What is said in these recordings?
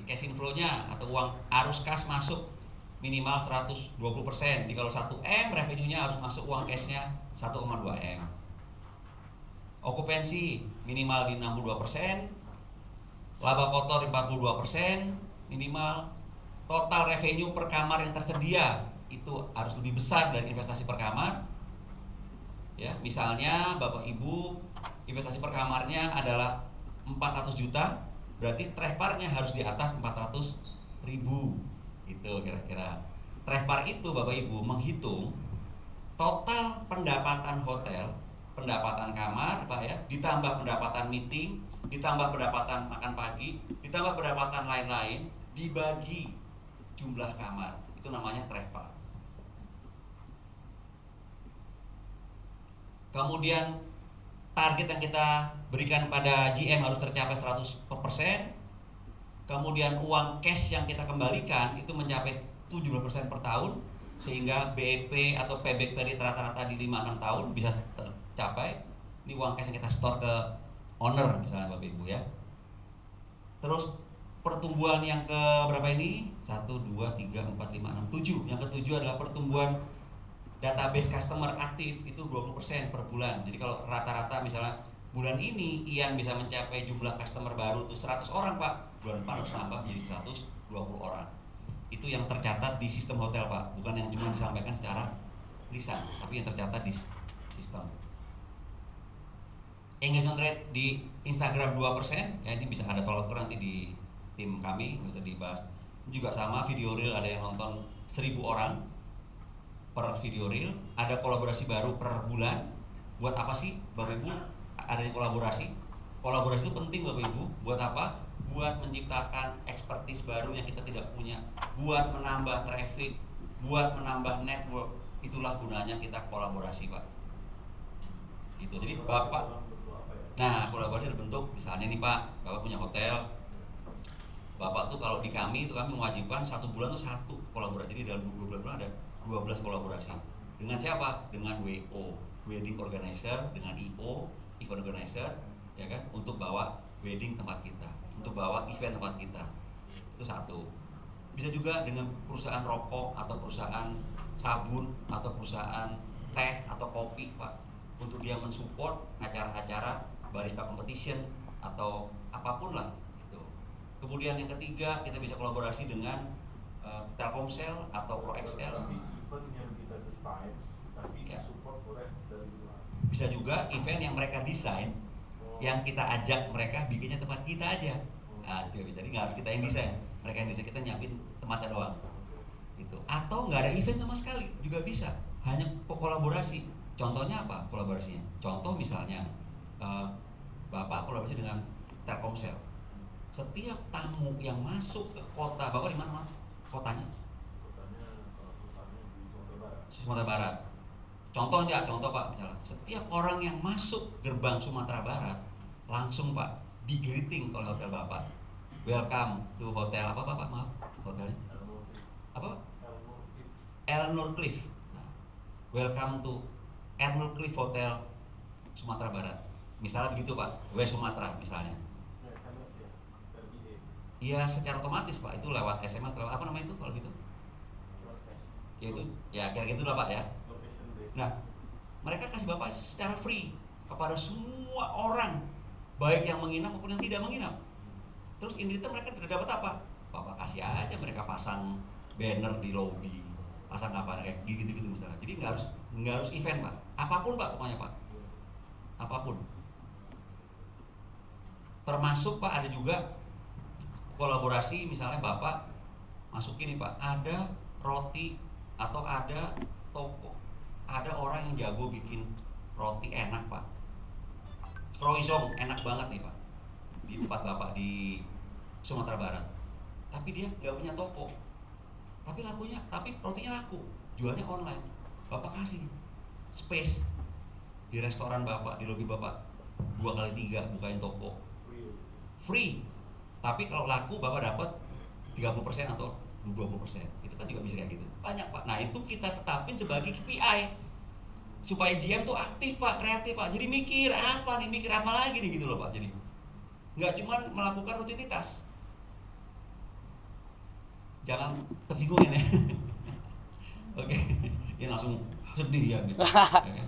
cash inflow-nya atau uang arus kas masuk minimal 120%. Jadi kalau 1M revenue-nya harus masuk uang cash-nya 1,2M. Okupansi minimal di 62%, laba kotor 42% minimal. Total revenue per kamar yang tersedia itu harus lebih besar dari investasi per kamar. Ya, misalnya Bapak Ibu investasi per kamarnya adalah 400 juta, berarti TREVPAR-nya harus di atas 400.000. Gitu kira-kira. TREVPAR itu Bapak Ibu menghitung total pendapatan hotel, pendapatan kamar, Pak ya, ditambah pendapatan meeting, ditambah pendapatan makan pagi, ditambah pendapatan lain-lain, dibagi jumlah kamar. Itu namanya TREVPAR. Kemudian target yang kita berikan pada GM harus tercapai 100%. Kemudian uang cash yang kita kembalikan itu mencapai 17% per tahun, sehingga BEP atau payback period rata-rata di 5-6 tahun bisa tercapai. Ini uang cash yang kita store ke owner misalnya Bapak Ibu ya. Terus pertumbuhan yang ke berapa ini? 1, 2, 3, 4, 5, 6, 7. Yang ketujuh adalah pertumbuhan database customer aktif itu 20% per bulan. Jadi kalau rata-rata misalnya bulan ini Ian bisa mencapai jumlah customer baru tuh 100 orang Pak, bulan depan harus nambah menjadi 120 orang. Itu yang tercatat di sistem hotel Pak, bukan yang cuma disampaikan secara lisan, tapi yang tercatat di sistem. Engagement rate di Instagram 2%, ya ini bisa ada tolak ukur nanti di tim kami, bisa dibahas. Juga sama, video reel ada yang nonton 1000 orang per video reel. Ada kolaborasi baru per bulan. Buat apa sih Bapak Ibu adanya kolaborasi? Kolaborasi itu penting Bapak Ibu. Buat apa? Buat menciptakan expertise baru yang kita tidak punya, buat menambah traffic, buat menambah network. Itulah gunanya kita kolaborasi Pak. Gitu. Jadi Bapak, nah kolaborasi berbentuk misalnya nih Pak, Bapak punya hotel, Bapak tuh kalau di kami itu kami mewajibkan 1 bulan tuh 1 kolaborasi. Jadi dalam 12 bulan ada 12 kolaborasi. Dengan siapa? Dengan WO, wedding organizer, dengan IO, event organizer, ya kan, untuk bawa wedding tempat kita, untuk bawa event tempat kita. Itu 1. Bisa juga dengan perusahaan rokok atau perusahaan sabun atau perusahaan teh atau kopi Pak, untuk dia mensupport acara-acara barista competition atau apapun lah gitu. Kemudian yang ketiga, kita bisa kolaborasi dengan Telkomsel atau ProXL. Event yang kita desain tapi ya. Support oleh dari luar. Bisa juga event yang mereka desain, yang kita ajak mereka bikinnya tempat kita aja. Nah, itu bisa. Jadi nggak harus kita yang desain, mereka yang desain, kita nyiapin tempatnya doang. Gitu. Atau nggak ada event sama sekali juga bisa, hanya kolaborasi. Contohnya apa kolaborasinya? Contoh misalnya Bapak kolaborasi dengan Telkomsel. Setiap tamu yang masuk ke kota, Bapak di mana Mas? Kotanya? Kotanya di Sumatera Barat. Sumatera Barat. Contoh Pak, misalnya setiap orang yang masuk gerbang Sumatera Barat langsung Pak di greeting oleh hotel Bapak. Welcome to hotel apa Bapak? Maaf, hotelnya apa? Elnur Cliff. Nah, welcome to Elnur Cliff Hotel Sumatera Barat. Misalnya begitu Pak, Sumatera misalnya. Iya, secara otomatis Pak, itu lewat SMS, lewat apa namanya itu kalau gitu? Ya itu, ya kira-kira itu lah Pak ya. Nah, mereka kasih Bapak secara free kepada semua orang, baik yang menginap maupun yang tidak menginap. Terus in return mereka tidak dapat apa? Bapak kasih aja, mereka pasang banner di lobby, pasang apa kayak gitu-gitu misalnya. Jadi nggak harus event Pak, apapun Pak pokoknya Pak, apapun. Termasuk Pak ada juga kolaborasi, misalnya Bapak masukin nih Pak, ada roti atau ada toko, ada orang yang jago bikin roti enak Pak, croissant enak banget nih Pak, di tempat Bapak di Sumatera Barat. Tapi dia nggak punya toko, tapi rotinya laku, jualnya online. Bapak kasih space di restoran Bapak, di lobi Bapak 2x3 bukain toko, free. Tapi kalau laku Bapak dapat 30% atau 20%. Itu kan juga bisa kayak gitu. Banyak Pak. Nah, itu kita tetapin sebagai KPI. Supaya GM tuh aktif Pak, kreatif Pak. Jadi mikir apa lagi nih gitu loh Pak. Jadi nggak cuma melakukan rutinitas. jangan tersinggung ya. Oke, ya langsung sedih ya gitu. Oke.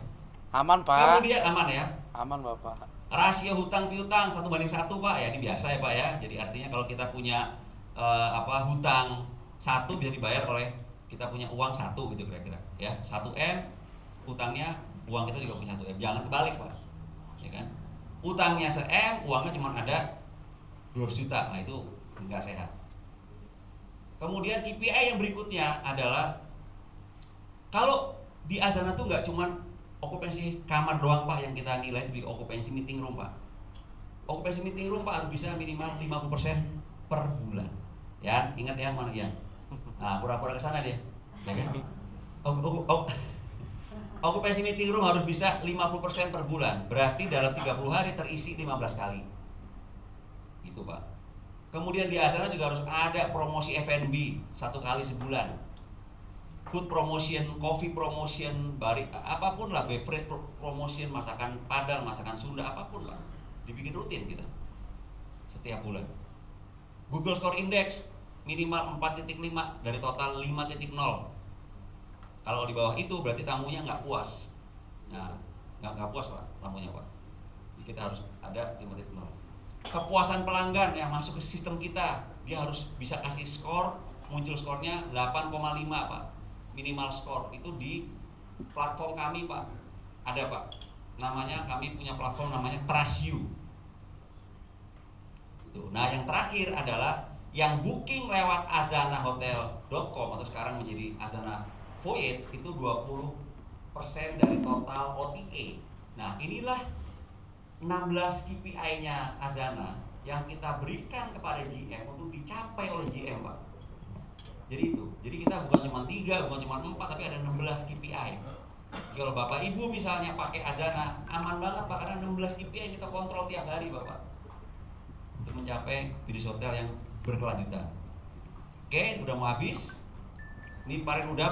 Aman Pak. Kemudian aman ya. Aman Bapak. Rasio hutang piutang 1:1 Pak ya, ini biasa ya Pak ya. Jadi artinya kalau kita punya hutang 1 bisa dibayar oleh kita punya uang 1 gitu kira-kira ya. 1M hutangnya, uang kita juga punya 1M. Jangan kebalik Pak. Ya kan? Utangnya se-M, uangnya cuma ada 200 juta. Nah, itu enggak sehat. Kemudian KPI yang berikutnya adalah kalau di Azana tuh nggak cuma okupansi kamar doang Pak yang kita nilai, di okupansi meeting room Pak. Okupansi meeting room Pak harus bisa minimal 50% per bulan. Ya, ingat ya mana ya. Nah, pura-pura ke sana dia. Ya kan? Okupansi meeting room harus bisa 50% per bulan. Berarti dalam 30 hari terisi 15 kali. Gitu Pak. Kemudian di Azana juga harus ada promosi F&B 1 kali sebulan. Food promotion, coffee promotion, apapun lah, beverage promotion, masakan Padang, masakan Sunda, apapun lah, dibikin rutin kita setiap bulan. Google Score Index minimal 4.5 dari total 5.0. Kalau di bawah itu berarti tamunya nggak puas. Nah, nggak puas Pak tamunya Pak. Jadi kita harus ada 5.0. Kepuasan pelanggan yang masuk ke sistem kita, dia harus bisa kasih skor, muncul skornya 8,5 Pak. Minimal skor itu di platform kami Pak. Ada Pak. Namanya, kami punya platform namanya Trust You. Nah, yang terakhir adalah yang booking lewat azanahotel.com atau sekarang menjadi Azana Voyage itu 20% dari total OTA. Nah, inilah 16 KPI-nya Azana yang kita berikan kepada GM untuk dicapai oleh GM Pak. Jadi kita bukan cuma 3, bukan cuma 4, tapi ada 16 KPI. Kalau Bapak Ibu misalnya pakai Azana, aman banget Pak, karena 16 KPI kita kontrol tiap hari Bapak untuk mencapai bisnis hotel yang berkelanjutan. Oke, udah mau habis. Ini Pak Ren udah